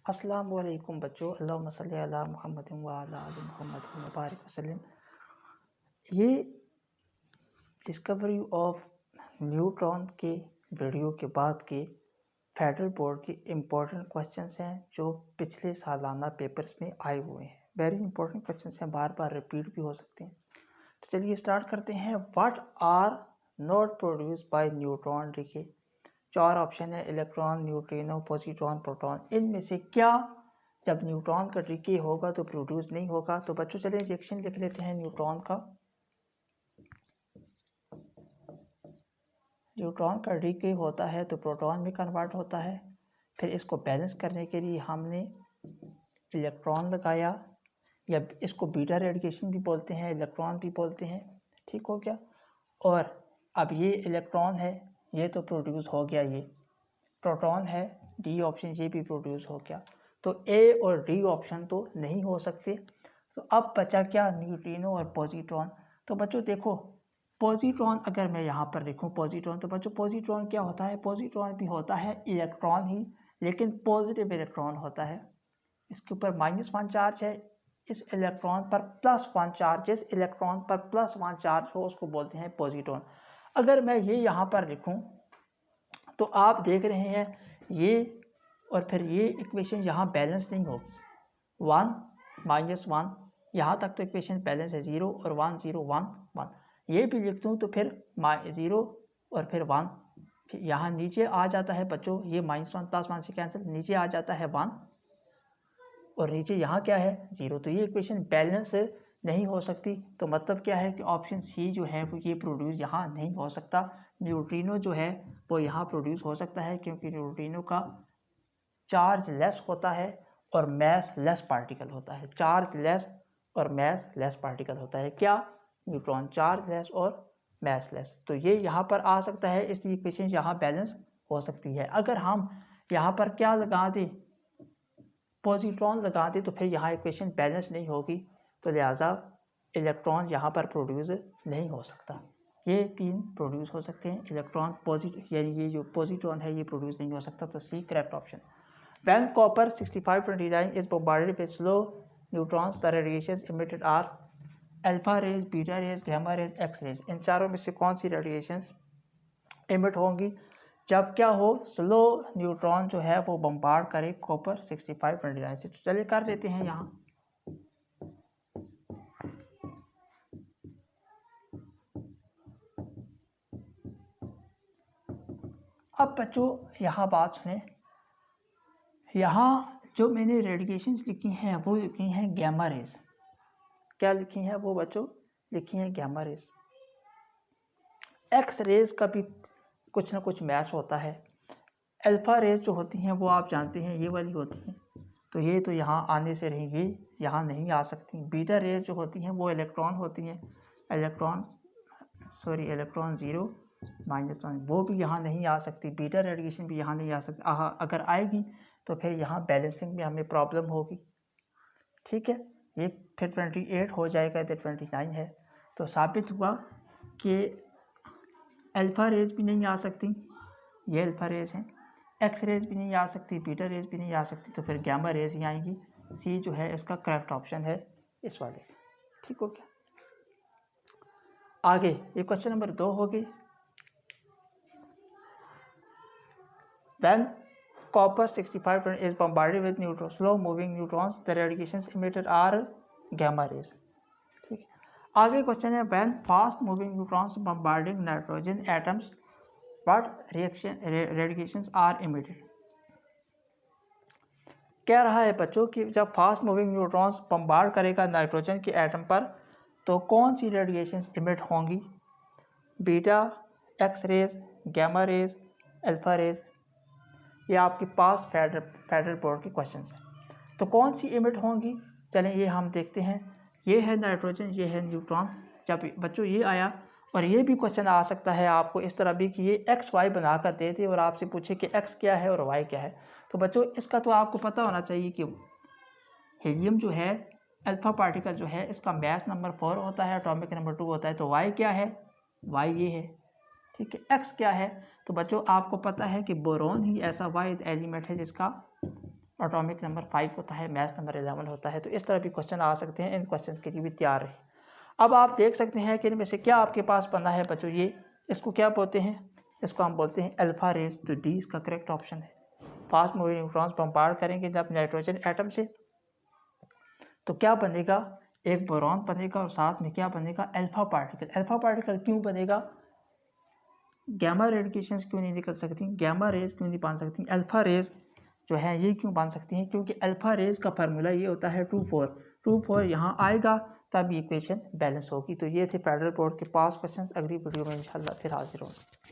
अस्सलाम वालेकुम बच्चों, अल्लाहुम्मा सल्ली अला मुहम्मदिन व अला आलि मुहम्मदिन व बारिक वसल्लम। ये डिस्कवरी ऑफ न्यूट्रॉन के वीडियो के बाद के फेडरल बोर्ड के इम्पोर्टेंट क्वेश्चंस हैं जो पिछले सालाना पेपर्स में आए हुए हैं। वेरी इंपॉर्टेंट क्वेश्चंस हैं, बार बार रिपीट भी हो सकते हैं। तो चलिए स्टार्ट करते हैं। What are not produced by neutron decay. 4 option है, इलेक्ट्रॉन, न्यूट्रिनो, पॉजिट्रॉन, प्रोटॉन। इनमें से क्या जब न्यूट्रॉन का डीके होगा तो प्रोड्यूस नहीं होगा? तो बच्चों चलिए रिएक्शन लिख लेते हैं न्यूट्रॉन का। न्यूट्रॉन का डीके होता है तो प्रोटॉन में कन्वर्ट होता है। फिर इसको बैलेंस करने के लिए हमने इलेक्ट्रॉन लगाया, या इसको बीटा रेडिएशन भी बोलते हैं, इलेक्ट्रॉन भी बोलते हैं। ठीक हो गया। और अब ये इलेक्ट्रॉन है, ये तो प्रोड्यूस हो गया। ये प्रोटॉन है, डी ऑप्शन, ये भी प्रोड्यूस हो गया। तो ए और डी ऑप्शन तो नहीं हो सकते। तो अब बचा क्या? न्यूट्रिनो और पॉजिट्रॉन। तो बच्चों देखो, पॉजिट्रॉन अगर मैं यहाँ पर लिखूँ पॉजिट्रॉन, तो बच्चों पॉजिट्रॉन क्या होता है? पॉजिट्रॉन भी होता है इलेक्ट्रॉन ही, लेकिन पॉजिटिव इलेक्ट्रॉन होता है। इसके ऊपर -1 चार्ज है, इस इलेक्ट्रॉन पर +1 चार्ज। जिस इलेक्ट्रॉन पर +1 चार्ज हो उसको बोलते हैं पॉजिट्रॉन। अगर मैं ये यहाँ पर लिखूँ तो आप देख रहे हैं ये और फिर ये इक्वेशन यहाँ बैलेंस नहीं होगी। 1 -1 यहाँ तक तो इक्वेशन बैलेंस है, 0 और 1 0 1 1। ये भी लिख दूँ तो फिर 0 और फिर 1, फिर यहाँ नीचे आ जाता है बच्चों, ये -1 +1 से कैंसिल, नीचे आ जाता है 1 और नीचे यहाँ क्या है? 0। तो ये इक्वेशन बैलेंस नहीं हो सकती। तो मतलब क्या है कि ऑप्शन सी जो है वो ये प्रोड्यूस यहाँ नहीं हो सकता। न्यूट्रिनो जो है वो यहाँ प्रोड्यूस हो सकता है, क्योंकि न्यूट्रिनो का चार्ज लेस होता है और मैस लेस पार्टिकल होता है। चार्ज लेस और मैस लेस पार्टिकल होता है। क्या? न्यूट्रॉन चार्ज लेस और मैस लेस। तो ये यहाँ पर आ सकता है, इसलिए इक्वेशन यहाँ बैलेंस हो सकती है। अगर हम यहाँ पर क्या लगा दें, पॉजिट्रॉन लगा दें, तो फिर यहाँ इक्वेशन बैलेंस नहीं होगी। तो लिहाजा इलेक्ट्रॉन यहाँ पर प्रोड्यूस नहीं हो सकता। ये 3 प्रोड्यूस हो सकते हैं, इलेक्ट्रॉन, यानी ये जो पॉजिट्रॉन है ये प्रोड्यूस नहीं हो सकता। तो C correct option. When copper 6529 is bombarded with slow neutrons, the radiations emitted are alpha rays, beta rays, gamma rays, X rays। इन चारों में से कौन सी रेडिएशंस एमिट होंगी जब क्या हो? स्लो न्यूट्रॉन जो है वो बम्बार्ड करे कॉपर 6529 से। तो चलिए कर लेते हैं यहाँ। अब बच्चों यहाँ बात सुने, यहाँ जो मैंने रेडिएशंस लिखी हैं वो लिखी हैं गैमा रेज। क्या लिखी हैं वो बच्चों? लिखी हैं गैमा रेज। एक्स रेज का भी कुछ ना कुछ मैच होता है। अल्फा रेज जो होती हैं वो आप जानते हैं ये वाली होती हैं, तो ये तो यहाँ आने से रहेंगी, यहाँ नहीं आ सकती। बीटा रेज जो होती हैं वो इलेक्ट्रॉन होती हैं, इलेक्ट्रॉन 0 -1, वो भी यहाँ नहीं आ सकती। बीटा रेडिएशन भी यहाँ नहीं आ सकती। अगर आएगी तो फिर यहाँ बैलेंसिंग में हमें प्रॉब्लम होगी। ठीक है, ये फिर 28 हो जाएगा, इधर 29 है। तो साबित हुआ कि अल्फा रेज भी नहीं आ सकती, ये अल्फा रेज हैं। एक्स रेज भी नहीं आ सकती, बीटा रेज भी नहीं आ सकती, तो फिर गैमा रेज ही आएंगी। सी जो है इसका करेक्ट ऑप्शन है इस वाले। ठीक हो गया। आगे ये क्वेश्चन नंबर 2 हो गई। When copper 65 is bombarded with neutron, slow moving neutrons, the radiations emitted are gamma rays। ठीक है, आगे क्वेश्चन है when fast moving neutrons bombarding nitrogen atoms, what radiations are emitted। क्या रहा है बच्चों कि जब फास्ट मूविंग न्यूट्रॉन्स बम्बार्ड करेगा नाइट्रोजन के एटम पर तो कौन सी रेडिएशंस इमिट होंगी? Beta, X rays, gamma rays, alpha rays. ये आपके पास फेडरल बोर्ड के क्वेश्चंस हैं। तो कौन सी इमिट होंगी? चलें ये हम देखते हैं। ये है नाइट्रोजन, ये है न्यूट्रॉन। जब बच्चों ये आया, और ये भी क्वेश्चन आ सकता है आपको इस तरह भी कि ये एक्स वाई बना कर दे दे और आपसे पूछे कि एक्स क्या है और वाई क्या है। तो बच्चों इसका तो आपको पता होना चाहिए कि हीलियम जो है, अल्फा पार्टिकल जो है, इसका मास नंबर 4 होता है, एटॉमिक नंबर 2 होता है। तो वाई क्या है? वाई ये है। ठीक है, एक्स क्या है? तो बच्चों आपको पता है कि बोरोन ही ऐसा वाहिद एलिमेंट है जिसका एटॉमिक नंबर 5 होता है, मास नंबर 11 होता है। तो इस तरह भी क्वेश्चन आ सकते हैं, इन क्वेश्चन के लिए भी तैयार रहे। अब आप देख सकते हैं कि इनमें से क्या आपके पास बना है बच्चों, ये इसको क्या बोलते हैं, इसको हम बोलते हैं अल्फा रेज। तो डी इसका करेक्ट ऑप्शन है। फास्ट मूविंग न्यूट्रॉन्स बम्बार्ड करेंगे जब नाइट्रोजन एटम से, तो क्या बनेगा, एक बोरॉन बनेगा और साथ में क्या बनेगा, अल्फा पार्टिकल। अल्फा पार्टिकल क्यों बनेगा, गैमा रेडिएशंस क्यों नहीं निकल सकती, गैमा रेज क्यों नहीं बन सकती, अल्फा रेज जो है ये क्यों बन सकती हैं, क्योंकि अल्फा रेज का फार्मूला ये होता है 2,4 यहाँ आएगा तब ये इक्वेशन बैलेंस होगी। तो ये थे फेडरल बोर्ड के पास क्वेश्चंस। अगली वीडियो में इंशाल्लाह फिर हाजिर होंगे।